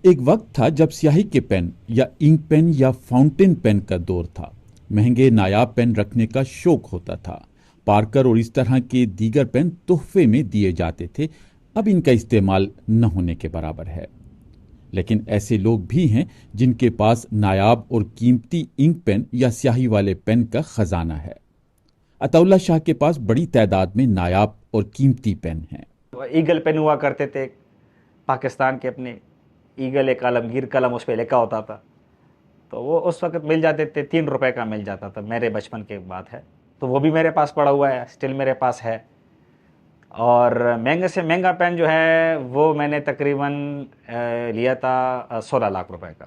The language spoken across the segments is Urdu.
ایک وقت تھا جب سیاہی کے پین یا انک پین یا فاؤنٹین پین کا دور تھا۔ مہنگے نایاب پین رکھنے کا شوق ہوتا تھا۔ پارکر اور اس طرح کے دیگر پین تحفے میں دیے جاتے تھے۔ اب ان کا استعمال نہ ہونے کے برابر ہے۔ لیکن ایسے لوگ بھی ہیں جن کے پاس نایاب اور قیمتی انک پین یا سیاہی والے پین کا خزانہ ہے۔ عطا اللہ شاہ کے پاس بڑی تعداد میں نایاب اور قیمتی پین ہیں۔ ایگل پین ہوا کرتے تھے پاکستان کے، اپنے ایگل ایک عالمگیر قلم اس پہ لکھا ہوتا تھا، تو وہ اس وقت مل جاتے تھے، 3 روپے کا مل جاتا تھا، میرے بچپن کی بات ہے، تو وہ بھی میرے پاس پڑا ہوا ہے، اسٹل میرے پاس ہے۔ اور مہنگے سے مہنگا پین جو ہے وہ میں نے تقریباً لیا تھا 16 لاکھ روپے کا۔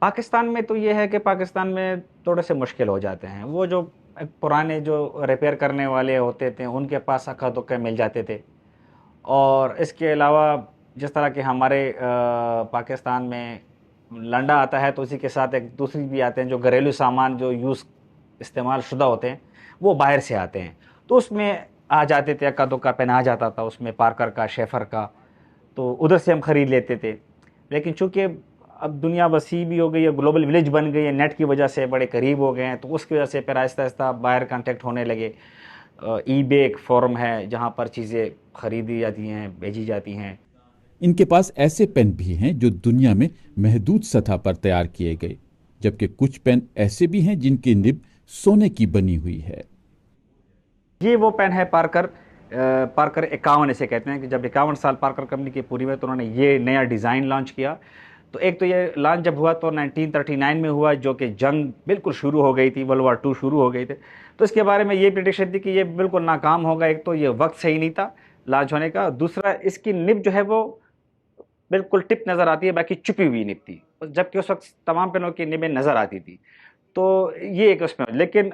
پاکستان میں تو یہ ہے کہ پاکستان میں تھوڑے سے مشکل ہو جاتے ہیں، وہ جو پرانے جو ریپیئر کرنے والے ہوتے تھے ان کے پاس اکا دکا مل جاتے تھے، اور اس کے علاوہ جس طرح کہ ہمارے پاکستان میں لنڈا آتا ہے تو اسی کے ساتھ ایک دوسری بھی آتے ہیں جو گھریلو سامان جو استعمال شدہ ہوتے ہیں وہ باہر سے آتے ہیں، تو اس میں آ جاتے تھے، اکا دکا پین آ جاتا تھا اس میں، پارکر کا، شیفر کا، تو ادھر سے ہم خرید لیتے تھے۔ لیکن چونکہ اب دنیا وسیع بھی ہو گئی ہے، گلوبل ولیج بن گئی ہے، نیٹ کی وجہ سے بڑے قریب ہو گئے ہیں، تو اس کی وجہ سے پھر آہستہ آہستہ باہر کانٹیکٹ ہونے لگے۔ ای بے ایک فورم ہے جہاں پر چیزیں خریدی جاتی ہیں، بھیجی جاتی ہیں۔ ان کے پاس ایسے پین بھی ہیں جو دنیا میں محدود سطح پر تیار کیے گئے، جبکہ کچھ پین ایسے بھی ہیں جن کی نب سونے کی بنی ہوئی ہے۔ یہ وہ پین ہے پارکر 51 اسے کہتے ہیں، کہ جب 51 سال پارکر کمپنی کی پوری ہوئے تو انہوں نے یہ نیا ڈیزائن لانچ کیا۔ تو ایک تو یہ لانچ جب ہوا تو 1939 میں ہوا، جو کہ جنگ بالکل شروع ہو گئی تھی، ورلڈ وار 2 شروع ہو گئی تھی، تو اس کے بارے میں یہ پریڈکشن تھی کہ یہ بالکل ناکام ہوگا۔ ایک تو یہ وقت صحیح نہیں تھا لانچ ہونے کا، دوسرا اس کی نب جو ہے وہ بالکل ٹپ نظر آتی ہے، باقی چھپی ہوئی نب تھی، جبکہ اس وقت تمام پینوں کی نبیں نظر آتی تھی۔ تو یہ ایک اس میں، لیکن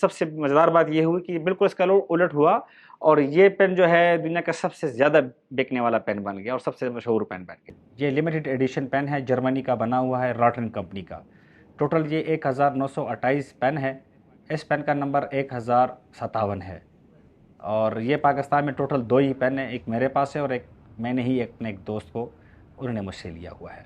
سب سے مزیدار بات یہ ہوئی کہ بالکل اس کا الٹ ہوا، اور یہ پین جو ہے دنیا کا سب سے زیادہ بکنے والا پین بن گیا اور سب سے مشہور پین بن گیا۔ یہ لمیٹڈ ایڈیشن پین ہے، جرمنی کا بنا ہوا ہے، راٹن کمپنی کا۔ ٹوٹل یہ 1928 پین ہے، اس پین کا نمبر 1057 ہے، اور یہ پاکستان میں ٹوٹل 2 ہی پین ہیں، ایک میرے پاس ہے اور ایک میں نے ہی اپنے ایک دوست کو، انہوں نے مجھ سے لیا ہوا ہے۔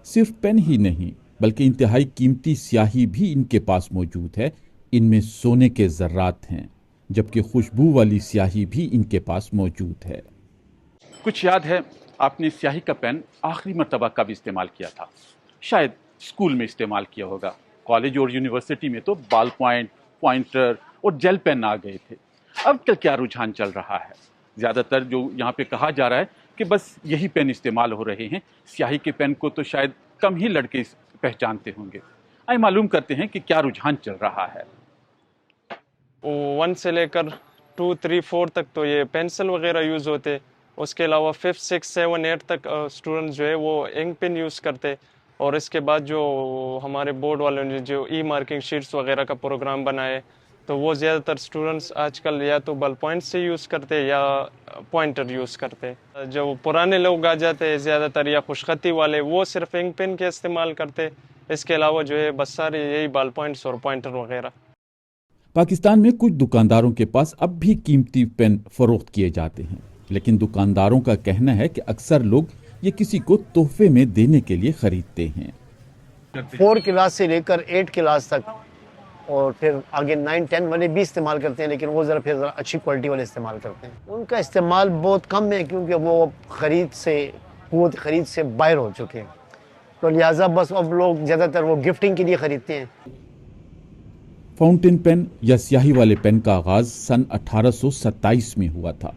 صرف پین ہی نہیں بلکہ انتہائی قیمتی سیاہی بھی ان کے پاس موجود ہے۔ ان میں سونے کے ذرات ہیں، جبکہ خوشبو والی سیاہی بھی ان کے پاس موجود ہے۔ کچھ یاد ہے آپ نے سیاہی کا پین آخری مرتبہ کب استعمال کیا تھا؟ شاید اسکول میں استعمال کیا ہوگا، کالج اور یونیورسٹی میں تو بال پوائنٹ، پوائنٹر اور جیل پین آ گئے تھے۔ اب کل کیا رجحان چل رہا ہے؟ زیادہ تر جو یہاں پہ کہا جا رہا ہے کہ بس یہی پین استعمال ہو رہے ہیں، سیاہی کے پین کو تو شاید کم ہی لڑکے پہچانتے ہوں گے۔ آئے معلوم کرتے ہیں کہ کیا رجحان چل رہا ہے۔ 1 سے لے کر 2, 3, 4 تک تو یہ پینسل وغیرہ یوز ہوتے، اس کے علاوہ 5, 6, 7, 8 تک اسٹوڈنٹس جو ہے وہ انک پین یوز کرتے، اور اس کے بعد جو ہمارے بورڈ والوں نے جو ای مارکنگ شیٹس وغیرہ کا پروگرام بنائے تو وہ زیادہ تر اسٹوڈنٹس آج کل یا تو بل پوائنٹ سے یوز کرتے یا پوائنٹر یوز کرتے۔ جو پرانے لوگ آ جاتے زیادہ تر یا خوش خطی والے، وہ صرف انک پین کے استعمال کرتے، اس کے علاوہ جو ہے بس سارے یہی بال پوائنٹس اور پوائنٹر وغیرہ۔ پاکستان میں کچھ دکانداروں کے پاس اب بھی قیمتی پین فروخت کیے جاتے ہیں، لیکن دکانداروں کا کہنا ہے کہ اکثر لوگ یہ کسی کو تحفے میں دینے کے لیے خریدتے ہیں۔ 4 کلاس سے لے کر 8 کلاس تک، اور پھر آگے 9, 10 والے بھی استعمال کرتے ہیں، لیکن وہ ذرا اچھی کوالٹی والے استعمال کرتے ہیں۔ ان کا استعمال بہت کم ہے کیونکہ وہ خرید سے باہر ہو چکے ہیں، تو لہٰذا بس اب لوگ زیادہ تر وہ گفٹنگ کے لیے خریدتے ہیں۔ فاؤنٹین پین یا سیاہی والے پین کا آغاز سن 1827 میں ہوا تھا۔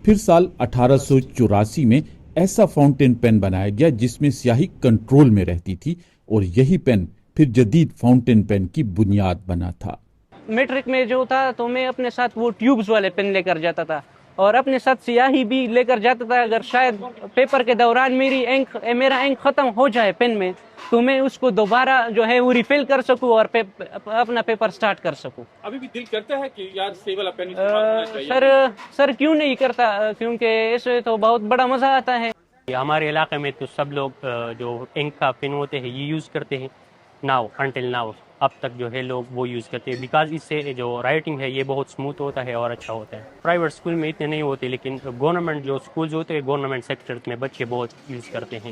پھر سال 1884 میں ایسا فاؤنٹین پین بنایا گیا جس میں سیاہی کنٹرول میں رہتی تھی، اور یہی پین پھر جدید فاؤنٹین پین کی بنیاد بنا تھا۔ میٹرک میں جو تھا تو میں اپنے ساتھ وہ ٹیوبز والے پین لے کر جاتا تھا، اور اپنے ساتھ سیاہی بھی لے کر جاتا تھا۔ اگر شاید پیپر کے دوران میرا انک ختم ہو جائے پین میں تو میں اس کو دوبارہ جو ہے وہ ریفل کر سکوں اور اپنا پیپر سٹارٹ کر سکوں۔ ابھی بھی دل کرتا ہے کہ یار سی والا پین استعمال ہونا چاہیے؟ سر کیوں نہیں کرتا، کیونکہ اس میں تو بہت بڑا مزہ آتا ہے۔ ہمارے علاقے میں تو سب لوگ جو انک کا پین ہوتے ہیں یہ یوز کرتے ہیں، انٹل ناؤ اب تک جو ہے لوگ وہ یوز کرتے ہیں، بیکاز اس سے جو رائٹنگ ہے یہ بہت اسموتھ ہوتا ہے اور اچھا ہوتا ہے۔ پرائیویٹ اسکول میں اتنے نہیں ہوتے، لیکن گورنمنٹ جو اسکولز ہوتے ہیں، گورنمنٹ سیکٹر میں بچے بہت یوز کرتے ہیں۔